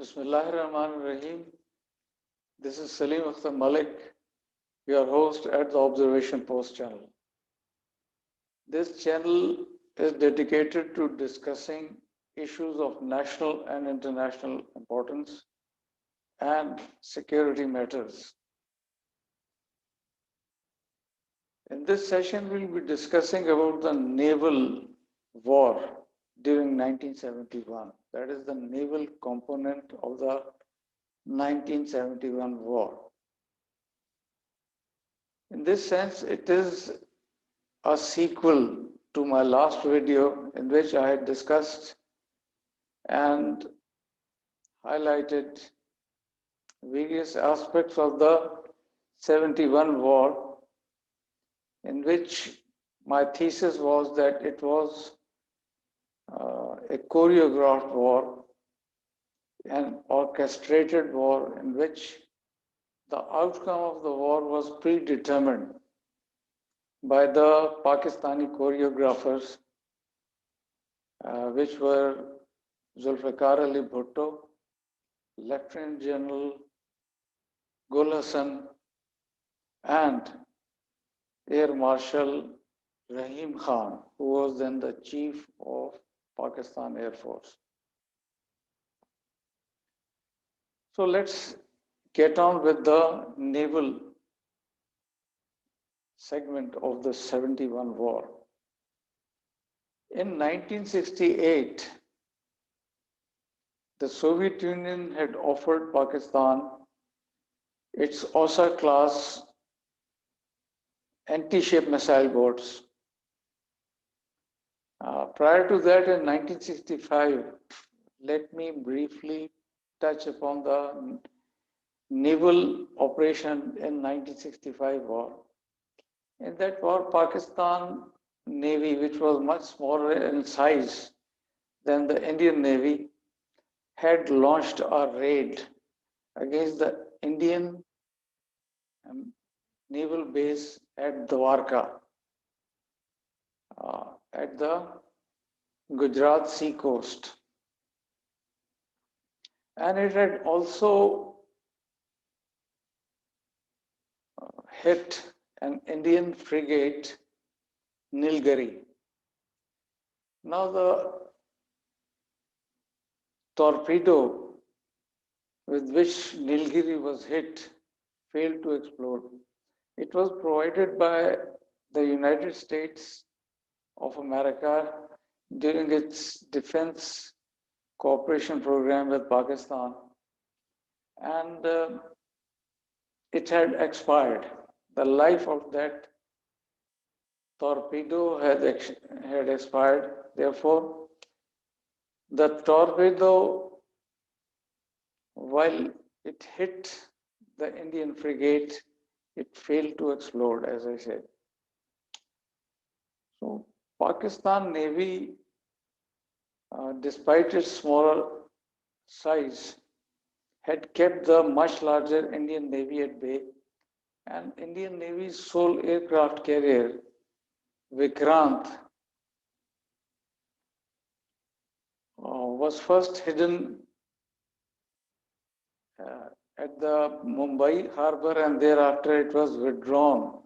Bismillahirrahmanirrahim. This is Salim Akhtar Malik, your host at the Observation Post channel. This channel is dedicated to discussing issues of national and international importance and security matters. In this session, we'll be discussing about the naval war during 1971. That is the naval component of the 1971 war. In this sense, it is a sequel to my last video in which I had discussed and highlighted various aspects of the 71 war, in which my thesis was that it was a choreographed war, an orchestrated war in which the outcome of the war was predetermined by the Pakistani choreographers, which were Zulfikar Ali Bhutto, Lieutenant General Gul Hassan, and Air Marshal Rahim Khan, who was then the chief of Pakistan Air Force. So let's get on with the naval segment of the 71 war. In 1968, the Soviet Union had offered Pakistan its OSA class anti-ship missile boats. Prior to that, in 1965, let me briefly touch upon the naval operation in 1965 war. In that war, Pakistan Navy, which was much smaller in size than the Indian Navy, had launched a raid against the Indian naval base at Dwarka, at the Gujarat sea coast. And it had also hit an Indian frigate, Nilgiri. Now the torpedo with which Nilgiri was hit failed to explode. It was provided by the United States of America during its defense cooperation program with Pakistan, and it had expired. The life of that torpedo had expired. Therefore, the torpedo, while it hit the Indian frigate, it failed to explode, as I said. So, Pakistan Navy, despite its smaller size, had kept the much larger Indian Navy at bay, and Indian Navy's sole aircraft carrier, Vikrant, was first hidden at the Mumbai harbor, and thereafter it was withdrawn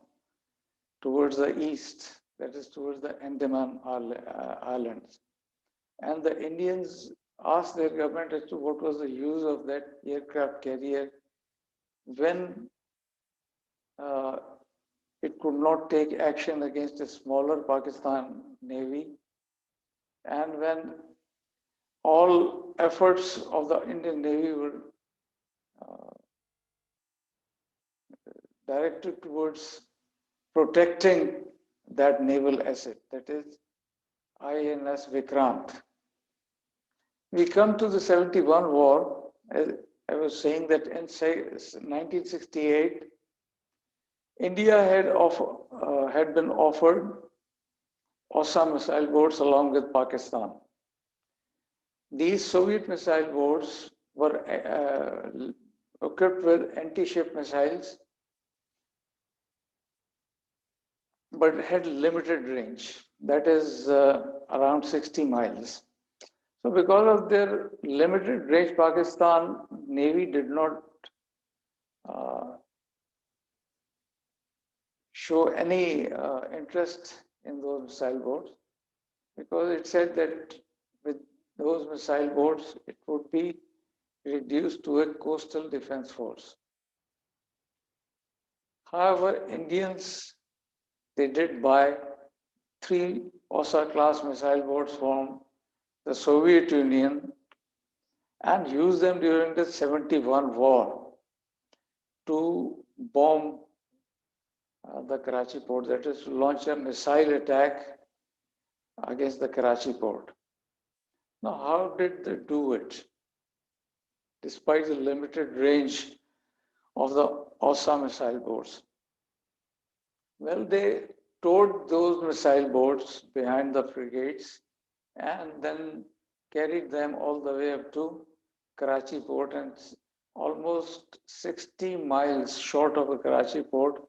towards the east, that is towards the Andaman Islands. And the Indians asked their government as to what was the use of that aircraft carrier when it could not take action against a smaller Pakistan Navy, and when all efforts of the Indian Navy were directed towards protecting that naval asset, that is INS Vikrant. We come to the 71 war. As I was saying that in 1968, India had been offered OSA missile boats along with Pakistan. These Soviet missile boats were equipped with anti-ship missiles, but had limited range, that is around 60 miles. So because of their limited range, Pakistan Navy did not uh, show any interest in those missile boats, because it said that with those missile boats, it would be reduced to a coastal defense force. However, Indians, they did buy 3 class missile boats from the Soviet Union and used them during the 71 war to bomb the Karachi port, that is, to launch a missile attack against the Karachi port. Now, how did they do it? Despite the limited range of the OSA missile boats. Well, they towed those missile boats behind the frigates and then carried them all the way up to Karachi port, and almost 60 miles short of the Karachi port.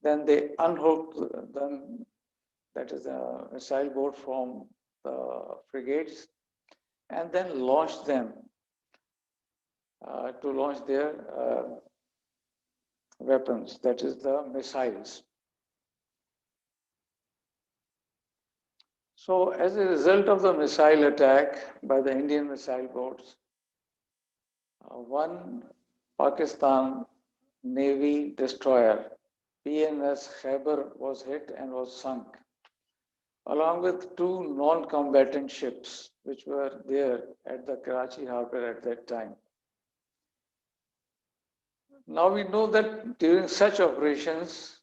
Then they unhooked them, that is a missile boat, from the frigates, and then launched them to launch their weapons, that is the missiles. So as a result of the missile attack by the Indian missile boats, one Pakistan Navy destroyer, PNS Khyber, was hit and was sunk, along with 2 non-combatant ships which were there at the Karachi harbor at that time. Now we know that during such operations,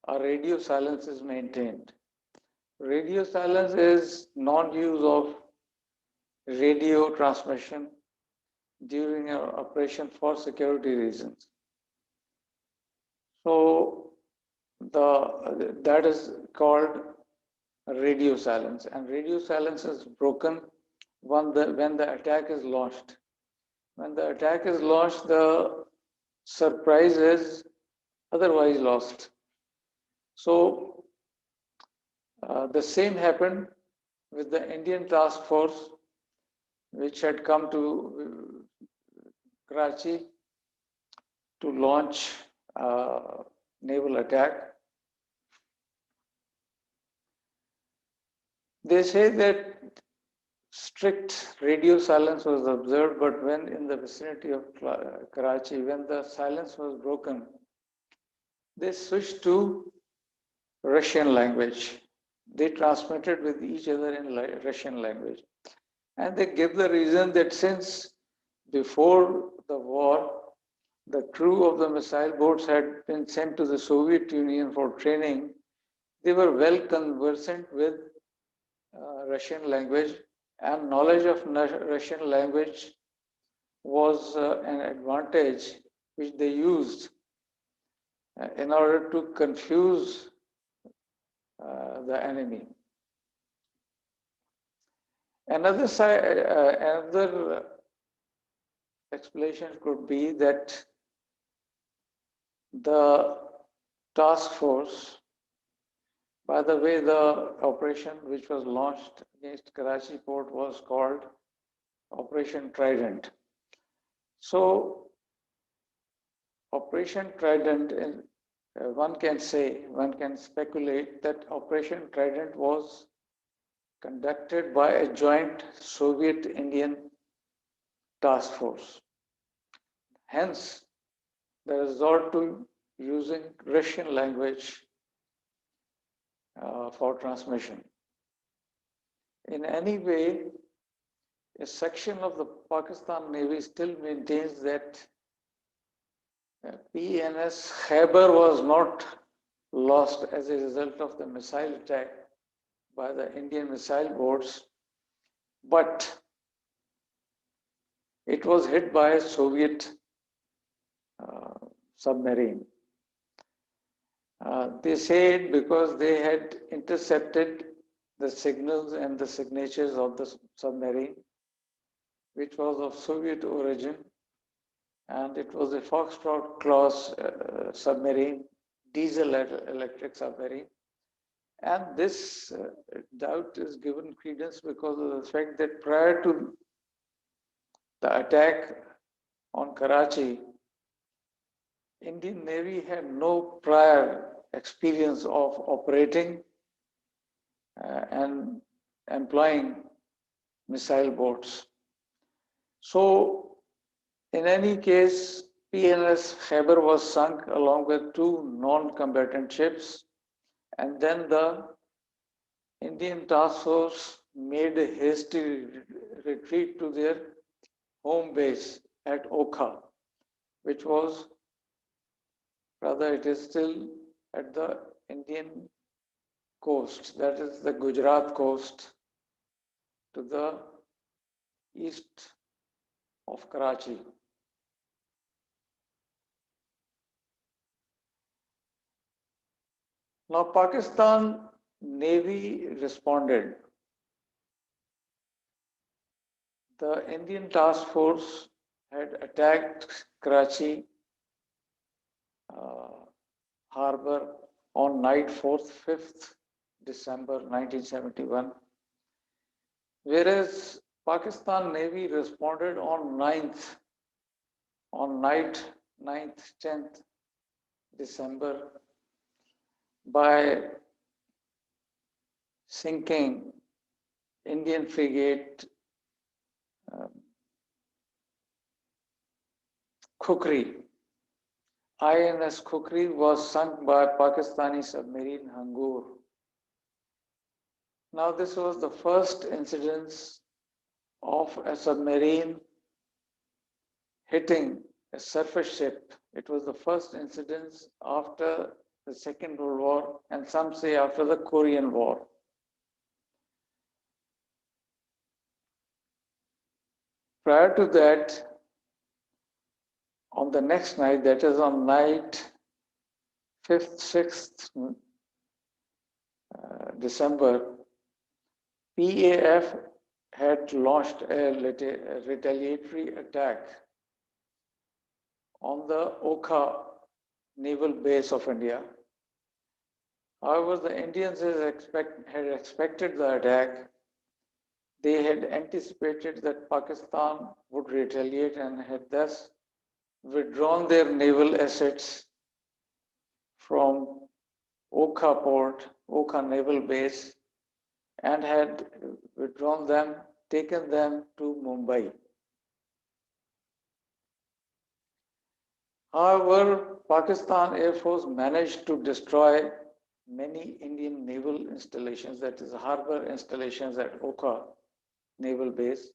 a radio silence is maintained. Radio silence is non-use of radio transmission during an operation for security reasons. So that is called radio silence, and radio silence is broken when the attack is launched. When the attack is launched, the surprise is otherwise lost. So the same happened with the Indian task force, which had come to Karachi to launch a naval attack. They say that strict radio silence was observed, but when in the vicinity of Karachi, when the silence was broken, they switched to Russian language. They transmitted with each other in Russian language. And they give the reason that since before the war, the crew of the missile boats had been sent to the Soviet Union for training, they were well conversant with Russian language, and knowledge of Russian language was an advantage which they used in order to confuse the enemy. Another explanation could be that the task force, by the way, the operation which was launched against Karachi port was called Operation Trident. So, Operation Trident, one can speculate that Operation Trident was conducted by a joint Soviet-Indian task force. Hence, the resort to using Russian language for transmission. In any way, a section of the Pakistan Navy still maintains that PNS Khyber was not lost as a result of the missile attack by the Indian missile boats, but it was hit by a Soviet submarine. They say it because they had intercepted the signals and the signatures of the submarine, which was of Soviet origin, and it was a Foxtrot class submarine, diesel electric submarine, And this doubt is given credence because of the fact that prior to the attack on Karachi, Indian Navy had no prior experience of operating and employing missile boats. So, in any case, PNS Khyber was sunk along with two non-combatant ships, and then the Indian task force made a hasty retreat to their home base at Okha, which was, rather, it is still at the Indian coast, that is the Gujarat coast to the east of Karachi. Now, Pakistan Navy responded. The Indian task force had attacked Karachi harbor on night 4th, 5th December 1971, whereas Pakistan Navy responded on night 9th, 10th December by sinking Indian frigate Khukri. INS Khukri was sunk by Pakistani submarine Hangur. Now, this was the first incidence of a submarine hitting a surface ship. It was the first incidence after the Second World War, and some say after the Korean War. Prior to that, on the next night, that is on night 5th, 6th December, PAF had launched a retaliatory attack on the Okha naval base of India. However, the Indians had expected the attack. They had anticipated that Pakistan would retaliate and had thus withdrawn their naval assets from Okha port, Okha naval base, and had withdrawn them, taken them to Mumbai. However, Pakistan Air Force managed to destroy many Indian naval installations, that is, harbor installations at Okha naval base,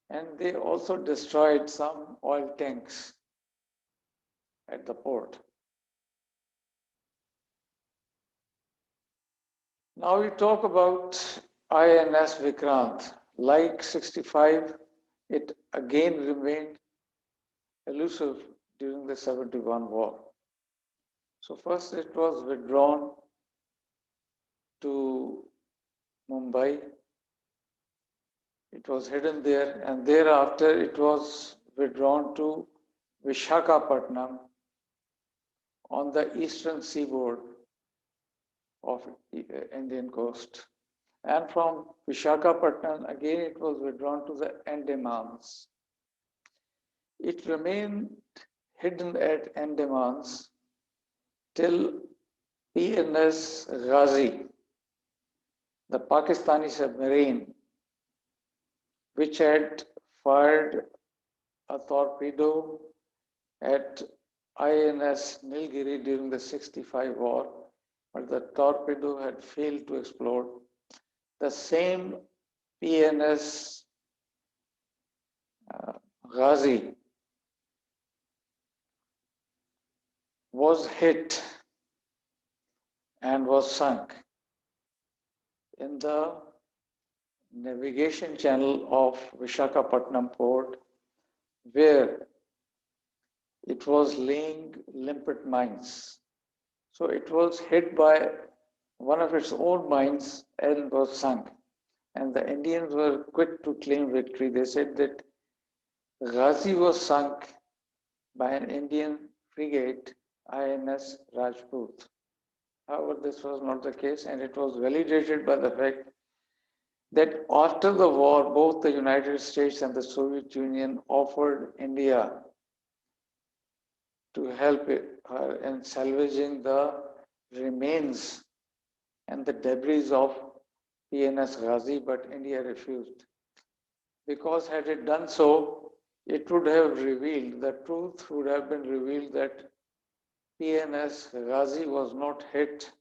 and they also destroyed some oil tanks at the port. Now we talk about INS Vikrant. Like 65, it again remained elusive during the 71 war. So first it was withdrawn to Mumbai. It was hidden there, and thereafter it was withdrawn to Vishakhapatnam on the eastern seaboard of Indian coast. And from Vishakhapatnam, again it was withdrawn to the Andamans. It remained hidden at Andamans till PNS Ghazi, the Pakistani submarine, which had fired a torpedo at INS Nilgiri during the 65 war, but the torpedo had failed to explode. The same PNS Ghazi was hit and was sunk in the navigation channel of Vishakhapatnam port, where it was laying limpet mines. So it was hit by one of its own mines and was sunk. And the Indians were quick to claim victory. They said that Ghazi was sunk by an Indian frigate, INS Rajput. However, this was not the case, and it was validated by the fact that after the war, both the United States and the Soviet Union offered India to help her in salvaging the remains and the debris of PNS Ghazi, but India refused. Because had it done so, it would have revealed, the truth would have been revealed that PNS Ghazi was not hit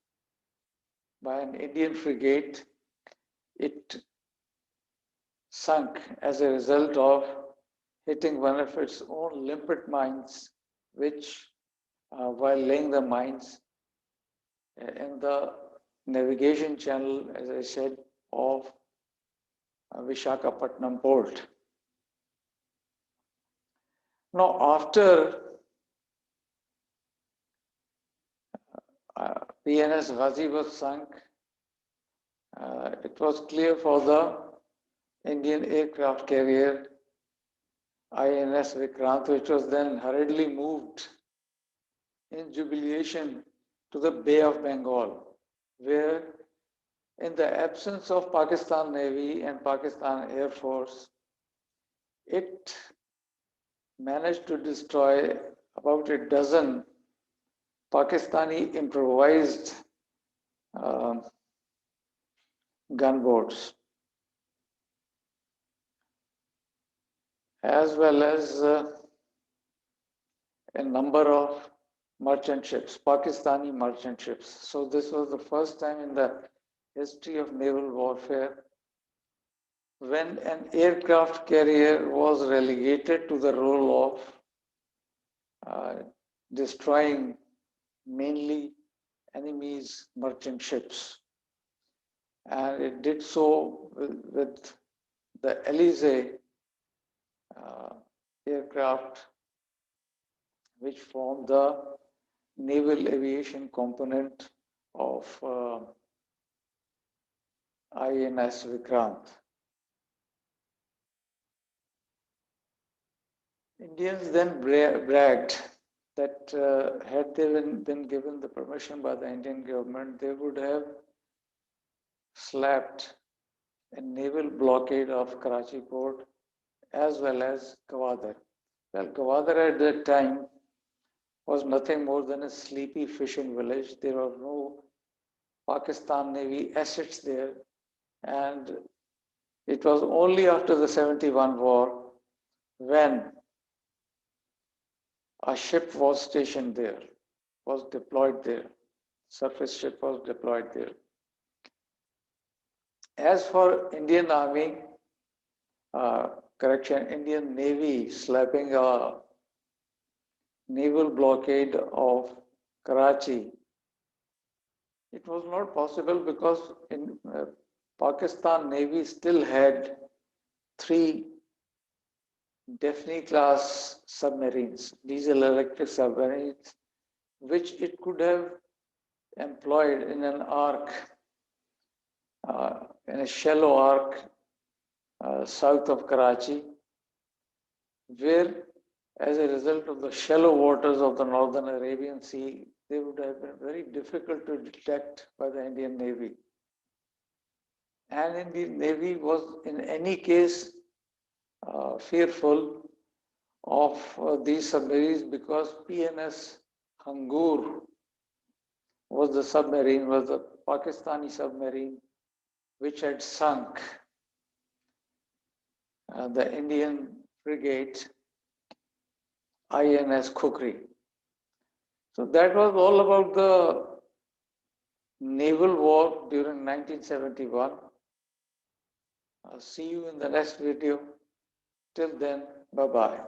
by an Indian frigate. It sunk as a result of hitting one of its own limpet mines, which, while laying the mines in the navigation channel, as I said, of Vishakhapatnam port. Now, after PNS Ghazi was sunk, it was clear for the Indian aircraft carrier INS Vikrant, which was then hurriedly moved in jubilation to the Bay of Bengal, where, in the absence of Pakistan Navy and Pakistan Air Force, it managed to destroy about a dozen Pakistani improvised gunboats, as well as a number of merchant ships, Pakistani merchant ships. So this was the first time in the history of naval warfare when an aircraft carrier was relegated to the role of destroying mainly enemy's merchant ships. And it did so with the Elysee aircraft, which formed the naval aviation component of INS Vikrant. Indians then bragged that had they been given the permission by the Indian government, they would have slapped a naval blockade of Karachi port as well as Gwadar. Well, Gwadar at that time was nothing more than a sleepy fishing village. There were no Pakistan Navy assets there, and it was only after the 71 war when a ship was stationed there, was deployed there. Surface ship was deployed there. As for Indian Army, Indian Navy slapping a naval blockade of Karachi, it was not possible because in Pakistan Navy still had 3 Daphne class submarines, diesel electric submarines, which it could have employed in an arc, in a shallow arc south of Karachi, where, as a result of the shallow waters of the northern Arabian Sea, they would have been very difficult to detect by the Indian Navy. And Indian Navy was, in any case, fearful of these submarines because PNS Hangur was the Pakistani submarine which had sunk the Indian frigate INS Khukri. So that was all about the naval war during 1971. I'll see you in the next video. Till then, bye-bye.